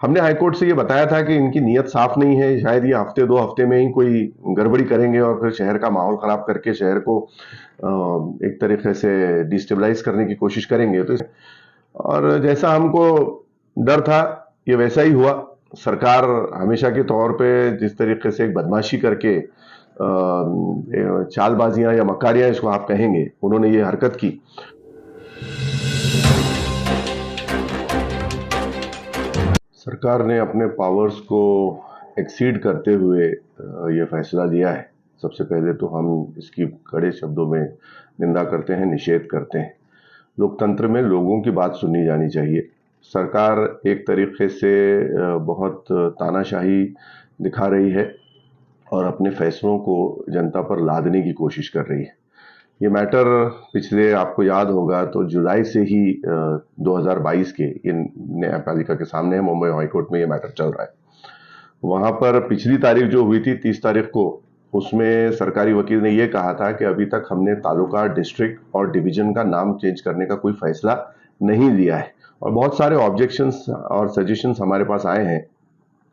हमने हाईकोर्ट से ये बताया था कि इनकी नीयत साफ नहीं है, शायद ये हफ्ते 2 हफ्ते में ही कोई गड़बड़ी करेंगे और फिर शहर का माहौल खराब करके शहर को एक तरीके से डिस्टेबलाइज करने की कोशिश करेंगे। तो और जैसा हमको डर था ये वैसा ही हुआ। सरकार हमेशा के तौर पे जिस तरीके से एक बदमाशी करके चालबाजियां या मकारियां इसको आप कहेंगे, उन्होंने ये हरकत की। सरकार ने अपने पावर्स को एक्सीड करते हुए ये फैसला लिया है। सबसे पहले तो हम इसकी कड़े शब्दों में निंदा करते हैं, निषेध करते हैं। लोकतंत्र में लोगों की बात सुननी जानी चाहिए। सरकार एक तरीके से बहुत तानाशाही दिखा रही है और अपने फैसलों को जनता पर लादने की कोशिश कर रही है। ये मैटर पिछले आपको याद होगा तो जुलाई से ही 2022 के ये न्यायपालिका के सामने है, मुंबई हाईकोर्ट में ये मैटर चल रहा है। वहां पर पिछली तारीख जो हुई थी 30 तारीख को, उसमें सरकारी वकील ने ये कहा था कि अभी तक हमने तालुका, डिस्ट्रिक्ट और डिवीजन का नाम चेंज करने का कोई फैसला नहीं लिया है और बहुत सारे ऑब्जेक्शंस और सजेशंस हमारे पास आए हैं।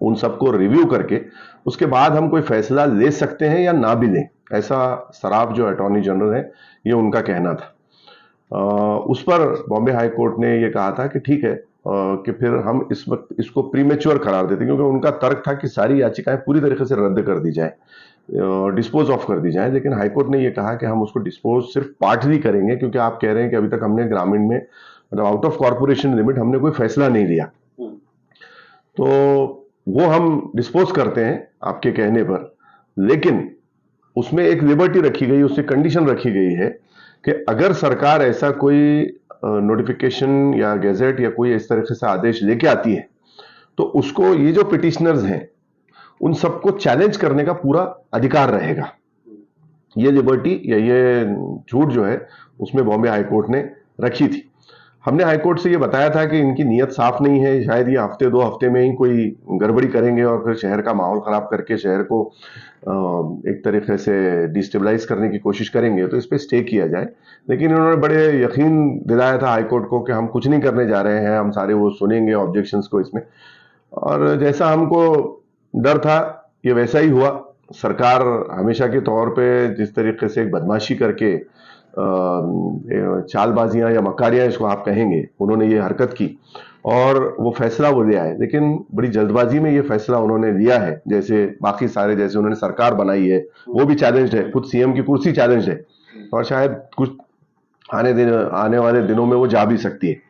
उन सबको रिव्यू करके उसके बाद हम कोई फैसला ले सकते हैं या ना भी लें, ऐसा सराफ जो अटॉर्नी जनरल है ये उनका कहना था। उस पर बॉम्बे हाई कोर्ट ने ये कहा था कि ठीक है कि फिर हम इस वक्त इसको प्रीमेच्योर करार देते, क्योंकि उनका तर्क था कि सारी याचिकाएं पूरी तरीके से रद्द कर दी जाए, डिस्पोज ऑफ कर दी जाए। लेकिन हाईकोर्ट ने ये कहा कि हम उसको डिस्पोज सिर्फ पार्टली करेंगे, क्योंकि आप कह रहे हैं कि अभी तक हमने ग्रामीण में मतलब आउट ऑफ कॉर्पोरेशन लिमिट हमने कोई फैसला नहीं लिया, तो वो हम डिस्पोज करते हैं आपके कहने पर। लेकिन उसमें एक लिबर्टी रखी गई, उससे कंडीशन रखी गई है कि अगर सरकार ऐसा कोई नोटिफिकेशन या गैजेट या कोई इस तरीके से आदेश लेके आती है तो उसको ये जो पिटिशनर्स हैं उन सबको चैलेंज करने का पूरा अधिकार रहेगा। ये लिबर्टी या ये छूट जो है उसमें बॉम्बे हाईकोर्ट ने रखी थी। हमने हाईकोर्ट से ये बताया था कि इनकी नीयत साफ नहीं है, शायद ये हफ्ते 2 हफ्ते में ही कोई गड़बड़ी करेंगे और फिर शहर का माहौल खराब करके शहर को एक तरीके से डिस्टेबलाइज करने की कोशिश करेंगे, तो इस पर स्टे किया जाए। लेकिन इन्होंने बड़े यकीन दिलाया था हाईकोर्ट को कि हम कुछ नहीं करने जा रहे हैं, हम सारे वो सुनेंगे ऑब्जेक्शंस को इसमें। और जैसा हमको डर था ये वैसा ही हुआ। सरकार हमेशा के तौर पे जिस तरीके से एक बदमाशी करके चालबाजियां या मकारियां इसको आप कहेंगे, उन्होंने ये हरकत की और वो फैसला वो ले आए। लेकिन बड़ी जल्दबाजी में ये फैसला उन्होंने लिया है। जैसे बाकी सारे, जैसे उन्होंने सरकार बनाई है वो भी चैलेंज है, खुद सीएम की कुर्सी चैलेंज है और शायद कुछ आने वाले दिनों में वो जा भी सकती है।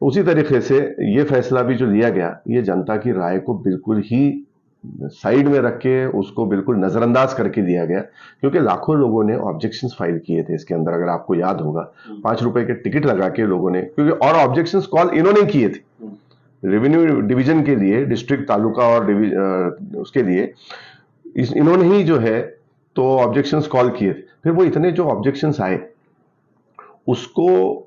उसी तरीके से ये फैसला भी जो लिया गया, ये जनता की राय को बिल्कुल ही साइड में रख के उसको बिल्कुल नजरअंदाज करके दिया गया, क्योंकि लाखों लोगों ने ऑब्जेक्शंस फाइल किए थे इसके अंदर। अगर आपको याद होगा 5 रुपए के टिकट लगा के लोगों ने, क्योंकि और ऑब्जेक्शंस कॉल इन्होंने किए थे रेवेन्यू डिवीजन के लिए, डिस्ट्रिक्ट, तालुका और उसके लिए इन्होंने ही जो है तो ऑब्जेक्शंस कॉल किए थे। फिर वो इतने जो ऑब्जेक्शंस आए उसको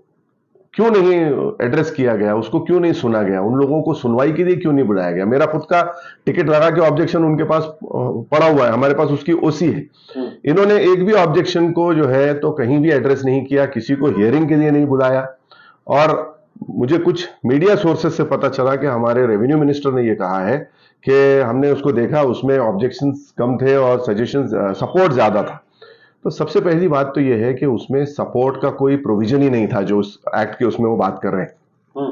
क्यों नहीं एड्रेस किया गया, उसको क्यों नहीं सुना गया, उन लोगों को सुनवाई के लिए क्यों नहीं बुलाया गया। मेरा खुद का टिकट लगा के ऑब्जेक्शन उनके पास पड़ा हुआ है, हमारे पास उसकी ओसी है। इन्होंने एक भी ऑब्जेक्शन को जो है तो कहीं भी एड्रेस नहीं किया, किसी को हियरिंग के लिए नहीं बुलाया। और मुझे कुछ मीडिया सोर्सेस से पता चला कि हमारे रेवेन्यू मिनिस्टर ने यह कहा है कि हमने उसको देखा, उसमें ऑब्जेक्शन कम थे और सजेशन सपोर्ट ज्यादा था। तो सबसे पहली बात तो यह है कि उसमें सपोर्ट का कोई प्रोविजन ही नहीं था जो उस एक्ट के उसमें वो बात कर रहे हैं।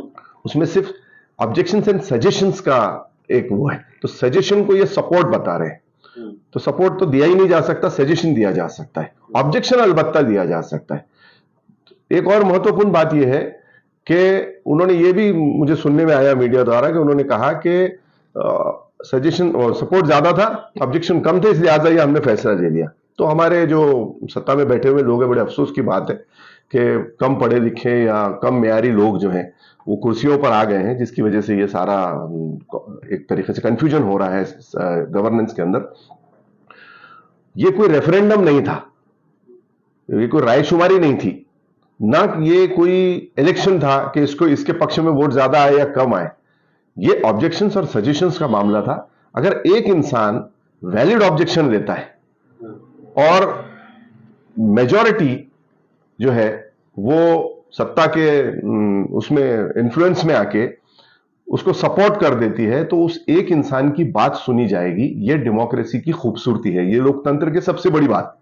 उसमें सिर्फ ऑब्जेक्शंस एंड सजेशंस का एक वो है, तो सजेशन को ये सपोर्ट बता रहे हैं। तो सपोर्ट तो दिया ही नहीं जा सकता, सजेशन दिया जा सकता है, ऑब्जेक्शन अलबत्ता दिया जा सकता है। एक और महत्वपूर्ण बात यह है कि उन्होंने ये भी मुझे सुनने में आया मीडिया द्वारा कि उन्होंने कहा कि सजेशन और सपोर्ट ज्यादा था, ऑब्जेक्शन कम थे, इसलिए आज हमने फैसला ले लिया। तो हमारे जो सत्ता में बैठे हुए लोग हैं, बड़े अफसोस की बात है कि कम पढ़े लिखे या कम मेयारी लोग जो हैं वो कुर्सियों पर आ गए हैं, जिसकी वजह से ये सारा एक तरीके से कंफ्यूजन हो रहा है गवर्नेंस के अंदर। ये कोई रेफरेंडम नहीं था, ये कोई रायशुमारी नहीं थी, ना ये कोई इलेक्शन था कि इसको इसके पक्ष में वोट ज्यादा आए या कम आए। ये ऑब्जेक्शंस और सजेशंस का मामला था। अगर एक इंसान वैलिड ऑब्जेक्शन लेता है और मेजॉरिटी जो है वो सत्ता के उसमें इन्फ्लुएंस में आके उसको सपोर्ट कर देती है, तो उस एक इंसान की बात सुनी जाएगी। ये डेमोक्रेसी की खूबसूरती है, ये लोकतंत्र की सबसे बड़ी बात।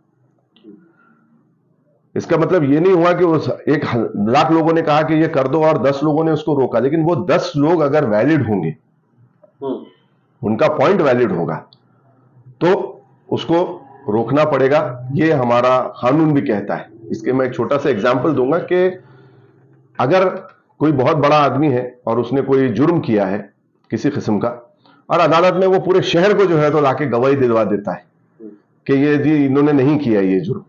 इसका मतलब ये नहीं हुआ कि उस 1 लाख लोगों ने कहा कि ये कर दो और 10 लोगों ने उसको रोका, लेकिन वो 10 लोग अगर वैलिड होंगे, उनका पॉइंट वैलिड होगा, तो उसको रोकना पड़ेगा। ये हमारा कानून भी कहता है। इसके मैं एक छोटा सा एग्जांपल दूंगा कि अगर कोई बहुत बड़ा आदमी है और उसने कोई जुर्म किया है किसी किस्म का, और अदालत में वो पूरे शहर को जो है तो लाके गवाही दिलवा देता है कि ये जी इन्होंने नहीं किया ये जुर्म,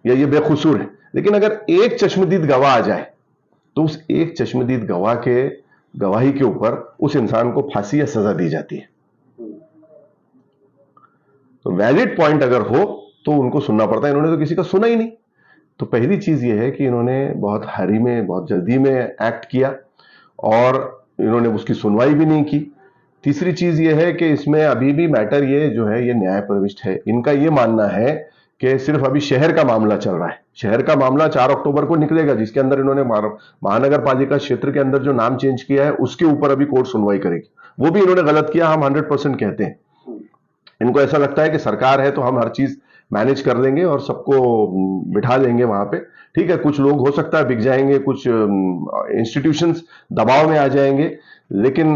या ये बेकसूर है, लेकिन अगर एक चश्मदीद गवाह आ जाए तो उस एक चश्मदीद गवाह के गवाही के ऊपर उस इंसान को फांसी या सजा दी जाती है। तो वैलिड पॉइंट अगर हो तो उनको सुनना पड़ता है। इन्होंने तो किसी का सुना ही नहीं। तो पहली चीज ये है कि इन्होंने बहुत हरी में, बहुत जल्दी में एक्ट किया और इन्होंने उसकी सुनवाई भी नहीं की। तीसरी चीज ये है कि इसमें अभी भी मैटर ये जो है ये न्याय प्रविष्ट है। इनका ये मानना है कि सिर्फ अभी शहर का मामला चल रहा है। शहर का मामला 4 अक्टूबर को निकलेगा, जिसके अंदर इन्होंने महानगर पालिका क्षेत्र के अंदर जो नाम चेंज किया है उसके ऊपर अभी कोर्ट सुनवाई करेगी। वो भी इन्होंने गलत किया, हम 100% कहते हैं। इनको ऐसा लगता है कि सरकार है तो हम हर चीज मैनेज कर लेंगे और सबको बिठा देंगे वहां पे। ठीक है, कुछ लोग हो सकता है बिक जाएंगे, कुछ इंस्टीट्यूशंस दबाव में आ जाएंगे, लेकिन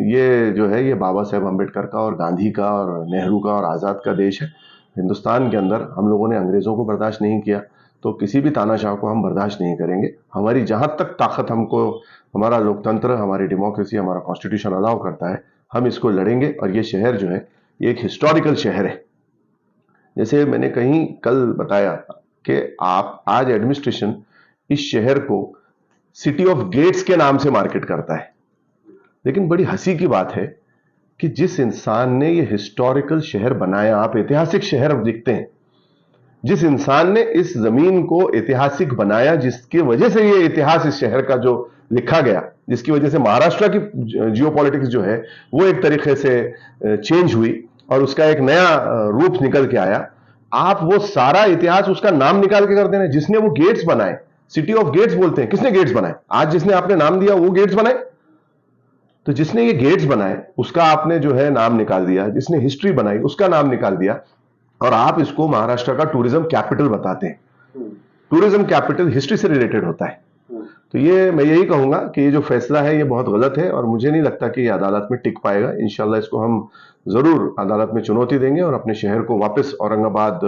ये जो है ये बाबा साहेब अम्बेडकर का और गांधी का और नेहरू का और आजाद का देश है। हिंदुस्तान के अंदर हम लोगों ने अंग्रेजों को बर्दाश्त नहीं किया, तो किसी भी तानाशाह को हम बर्दाश्त नहीं करेंगे। हमारी जहां तक ताकत हमको, हमारा लोकतंत्र, हमारी डेमोक्रेसी, हमारा कॉन्स्टिट्यूशन अलाउ करता है, हम इसको लड़ेंगे। और ये शहर जो है ये एक हिस्टोरिकल शहर है। जैसे मैंने कहीं कल बताया कि आप आज एडमिनिस्ट्रेशन इस शहर को सिटी ऑफ गेट्स के नाम से मार्केट करता है, लेकिन बड़ी हंसी की बात है कि जिस इंसान ने ये हिस्टोरिकल शहर बनाया, आप ऐतिहासिक शहर दिखते हैं, जिस इंसान ने इस जमीन को ऐतिहासिक बनाया, जिसकी वजह से ये इतिहास इस शहर का जो लिखा गया, जिसकी वजह से महाराष्ट्र की जियोपॉलिटिक्स जो है वो एक तरीके से चेंज हुई और उसका एक नया रूप निकल के आया, आप वो सारा इतिहास उसका नाम निकाल के कर देना। जिसने वो गेट्स बनाए, सिटी ऑफ गेट्स बोलते हैं, किसने गेट्स बनाए? आज जिसने आपने नाम दिया वो गेट्स बनाए। तो जिसने ये गेट्स बनाए उसका आपने जो है नाम निकाल दिया, जिसने हिस्ट्री बनाई उसका नाम निकाल दिया, और आप इसको महाराष्ट्र का टूरिज्म कैपिटल बताते हैं। टूरिज्म कैपिटल हिस्ट्री से रिलेटेड होता है। तो ये मैं यही कहूंगा कि ये जो फैसला है ये बहुत गलत है और मुझे नहीं लगता कि ये अदालत में टिक पाएगा। इंशाल्लाह इसको हम जरूर अदालत में चुनौती देंगे और अपने शहर को वापस औरंगाबाद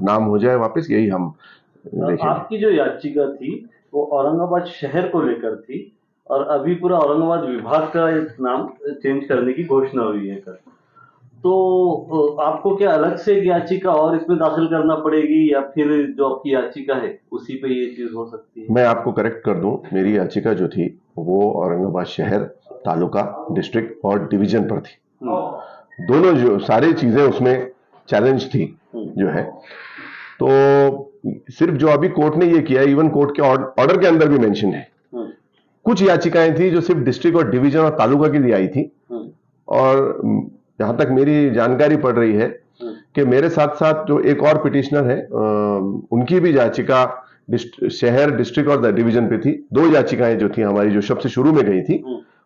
नाम हो जाए वापस, यही हम देखेंगे। आपकी जो याचिका थी वो औरंगाबाद शहर को लेकर थी और अभी पूरा औरंगाबाद विभाग का एक नाम चेंज करने की घोषणा हुई है कल। तो आपको क्या अलग से एक याचिका और इसमें दाखिल करना पड़ेगी या फिर जो आपकी याचिका है उसी पे ये चीज हो सकती है? मैं आपको करेक्ट कर दूं, मेरी याचिका जो थी वो औरंगाबाद शहर, तालुका, डिस्ट्रिक्ट और डिवीजन पर थी। दोनों जो सारी चीजें उसमें चैलेंज थी जो है। तो सिर्फ जो अभी कोर्ट ने ये किया, इवन कोर्ट के ऑर्डर के अंदर भी मेंशन है, कुछ याचिकाएं थी जो सिर्फ डिस्ट्रिक्ट और डिवीजन और तालुका के लिए आई थी। और जहां तक मेरी जानकारी पड़ रही है कि मेरे साथ साथ जो एक और पिटिशनर है उनकी भी याचिका शहर, डिस्ट्रिक्ट और डिवीजन पे थी। 2 याचिकाएं जो थी हमारी, जो सबसे शुरू में गई थी,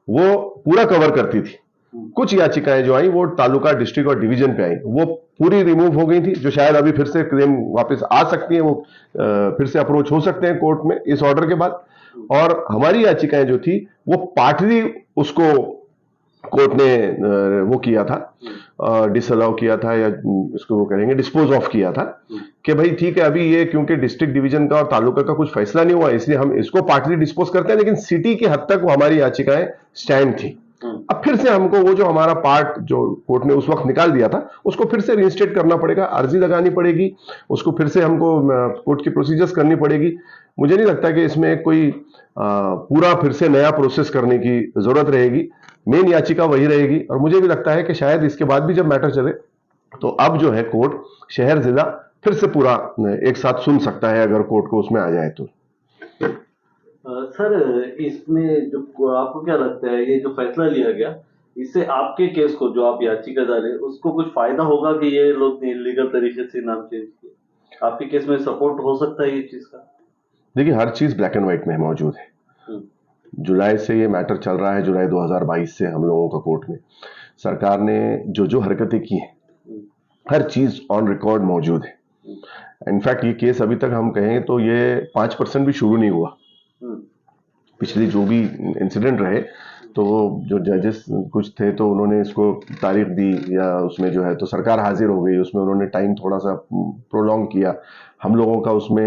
वो पूरा कवर करती थी। कुछ याचिकाएं जो आई वो तालुका, डिस्ट्रिक्ट और डिवीजन पे आई, वो पूरी रिमूव हो गई थी। जो शायद अभी फिर से क्लेम वापस आ सकती है, वो फिर से अप्रोच हो सकते हैं कोर्ट में इस ऑर्डर के बाद। और हमारी याचिकाएं जो थी वो पार्टली उसको कोर्ट ने वो किया था, डिसअलाउ किया था, या इसको वो करेंगे डिस्पोज ऑफ किया था कि भाई ठीक है, अभी ये क्योंकि डिस्ट्रिक्ट, डिवीजन का और तालुका का कुछ फैसला नहीं हुआ, इसलिए हम इसको पार्टली डिस्पोज करते हैं, लेकिन सिटी के हद तक वो हमारी याचिकाएं स्टैंड थी। अब फिर से हमको वो जो हमारा पार्ट जो कोर्ट ने उस वक्त निकाल दिया था उसको फिर से रिइंस्टेट करना पड़ेगा, अर्जी लगानी पड़ेगी, उसको फिर से हमको कोर्ट की प्रोसीजर्स करनी पड़ेगी। मुझे नहीं लगता कि इसमें कोई पूरा फिर से नया प्रोसेस करने की जरूरत रहेगी। मेन याचिका वही रहेगी और मुझे भी लगता है कि शायद इसके बाद भी जब मैटर चले तो अब जो है कोर्ट शहर, जिला फिर से पूरा एक साथ सुन सकता है अगर कोर्ट को उसमें आ जाए तो। सर, इसमें जो आपको क्या लगता है ये जो फैसला लिया गया, इससे आपके केस को जो आप याचिका डाले उसको कुछ फायदा होगा कि ये लोग इलीगल तरीके से नाम चेंज किए? आपके केस में सपोर्ट हो सकता है ये चीज का? देखिए, हर चीज ब्लैक एंड व्हाइट में मौजूद है। जुलाई से ये मैटर चल रहा है, जुलाई 2022 से हम लोगों का कोर्ट में। सरकार ने जो जो हरकतें की हैं, हर चीज ऑन रिकॉर्ड मौजूद है। इनफैक्ट ये केस अभी तक हम कहें तो ये 5% भी शुरू नहीं हुआ। पिछली जो भी इंसिडेंट रहे तो जो जजेस कुछ थे तो उन्होंने इसको तारीख दी या उसमें जो है तो सरकार हाजिर हो गई, उसमें उन्होंने टाइम थोड़ा सा प्रोलॉन्ग किया। हम लोगों का उसमें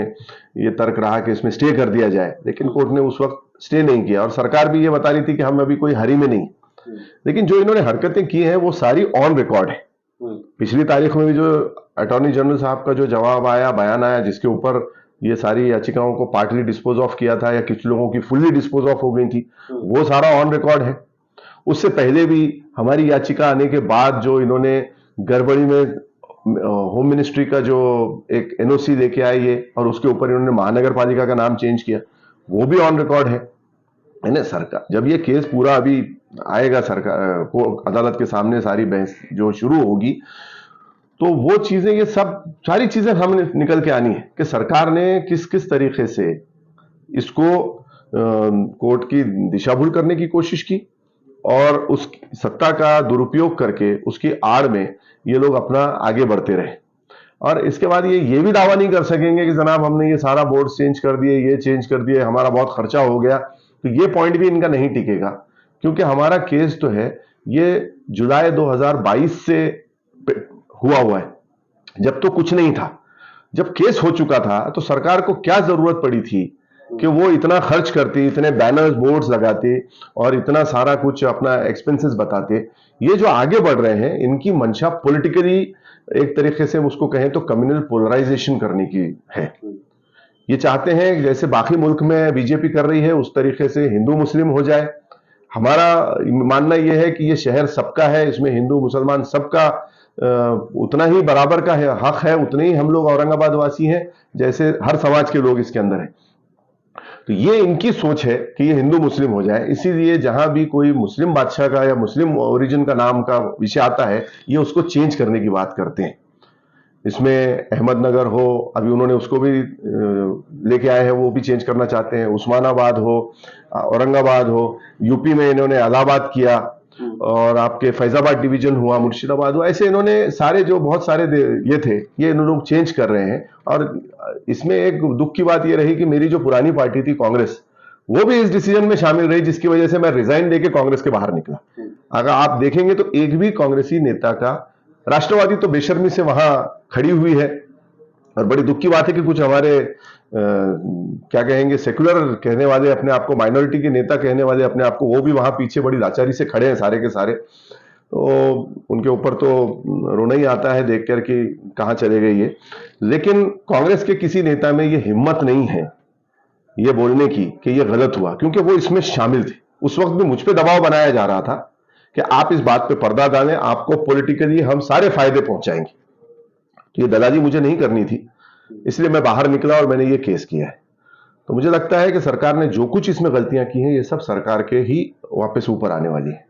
ये तर्क रहा कि इसमें स्टे कर दिया जाए, लेकिन कोर्ट ने उस वक्त स्टे नहीं किया और सरकार भी ये बता रही थी कि हम अभी कोई हरी में नहीं। लेकिन जो इन्होंने हरकतें की हैं वो सारी ऑन रिकॉर्ड है। पिछली तारीख में भी जो अटॉर्नी जनरल साहब का जो जवाब आया, बयान आया, जिसके ऊपर ये सारी याचिकाओं को पार्टली डिस्पोज ऑफ किया था या कुछ लोगों की फुल्ली डिस्पोज ऑफ हो गई थी, वो सारा ऑन रिकॉर्ड है। उससे पहले भी हमारी याचिका आने के बाद जो इन्होंने गड़बड़ी में होम मिनिस्ट्री का जो एक एनओसी लेके आए ये, और उसके ऊपर इन्होंने महानगर पालिका का नाम चेंज किया, वो भी ऑन रिकॉर्ड है ना। सरकार जब ये केस पूरा अभी आएगा सरकार को अदालत के सामने, सारी बहस जो शुरू होगी, तो वो चीजें, ये सब सारी चीजें हमें निकल के आनी है कि सरकार ने किस किस तरीके से इसको कोर्ट की दिशा भूल करने की कोशिश की और उस सत्ता का दुरुपयोग करके उसकी आड़ में ये लोग अपना आगे बढ़ते रहे। और इसके बाद ये भी दावा नहीं कर सकेंगे कि जनाब हमने ये सारा बोर्ड चेंज कर दिए, ये चेंज कर दिए, हमारा बहुत खर्चा हो गया। तो ये पॉइंट भी इनका नहीं टिकेगा, क्योंकि हमारा केस तो है ये जुलाई 2022 से हुआ है, जब तो कुछ नहीं था। जब केस हो चुका था तो सरकार को क्या जरूरत पड़ी थी कि वो इतना खर्च करती, इतने बैनर्स बोर्ड्स लगाते और इतना सारा कुछ अपना एक्सपेंसेस बताते। ये जो आगे बढ़ रहे हैं, इनकी मंशा पॉलिटिकली एक तरीके से उसको कहें तो कम्युनल पोलराइजेशन करने की है। ये चाहते हैं जैसे बाकी मुल्क में बीजेपी कर रही है उस तरीके से हिंदू मुस्लिम हो जाए। हमारा मानना यह है कि ये शहर सबका है, इसमें हिंदू मुसलमान सबका उतना ही बराबर का है, हक है, उतने ही हम लोग औरंगाबाद वासी हैं जैसे हर समाज के लोग इसके अंदर हैं। तो ये इनकी सोच है कि ये हिंदू मुस्लिम हो जाए, इसीलिए जहां भी कोई मुस्लिम बादशाह का या मुस्लिम ओरिजिन का नाम का विषय आता है, ये उसको चेंज करने की बात करते हैं। इसमें अहमदनगर हो, अभी उन्होंने उसको भी लेके आए हैं, वो भी चेंज करना चाहते हैं। उस्मानाबाद हो, औरंगाबाद हो, यूपी में इन्होंने इलाहाबाद किया, और आपके फैजाबाद डिवीजन हुआ, मुर्शिदाबाद हुआ, ऐसे इन्होंने सारे जो बहुत सारे ये थे ये इन लोग चेंज कर रहे हैं। और इसमें एक दुख की बात ये रही कि मेरी जो पुरानी पार्टी थी कांग्रेस, वो भी इस डिसीजन में शामिल रही, जिसकी वजह से मैं रिजाइन देके कांग्रेस के बाहर निकला। अगर आप देखेंगे तो एक भी कांग्रेसी नेता का, राष्ट्रवादी तो बेशर्मी से वहां खड़ी हुई है। और बड़ी दुख की बात है कि कुछ हमारे क्या कहेंगे सेकुलर कहने वाले, अपने आप को माइनॉरिटी के नेता कहने वाले अपने आप को, वो भी वहां पीछे बड़ी लाचारी से खड़े हैं सारे के सारे। तो उनके ऊपर तो रोना ही आता है देख कर कि कहां चले गए ये। लेकिन कांग्रेस के किसी नेता में ये हिम्मत नहीं है ये बोलने की कि ये गलत हुआ, क्योंकि वो इसमें शामिल थे। उस वक्त भी मुझ पे दबाव बनाया जा रहा था कि आप इस बात पे पर्दा डालें, आपको पॉलिटिकली हम सारे फायदे पहुंचाएंगे। तो ये दलाली मुझे नहीं करनी थी, इसलिए मैं बाहर निकला और मैंने ये केस किया है। तो मुझे लगता है कि सरकार ने जो कुछ इसमें गलतियां की हैं, ये सब सरकार के ही वापस ऊपर आने वाली है।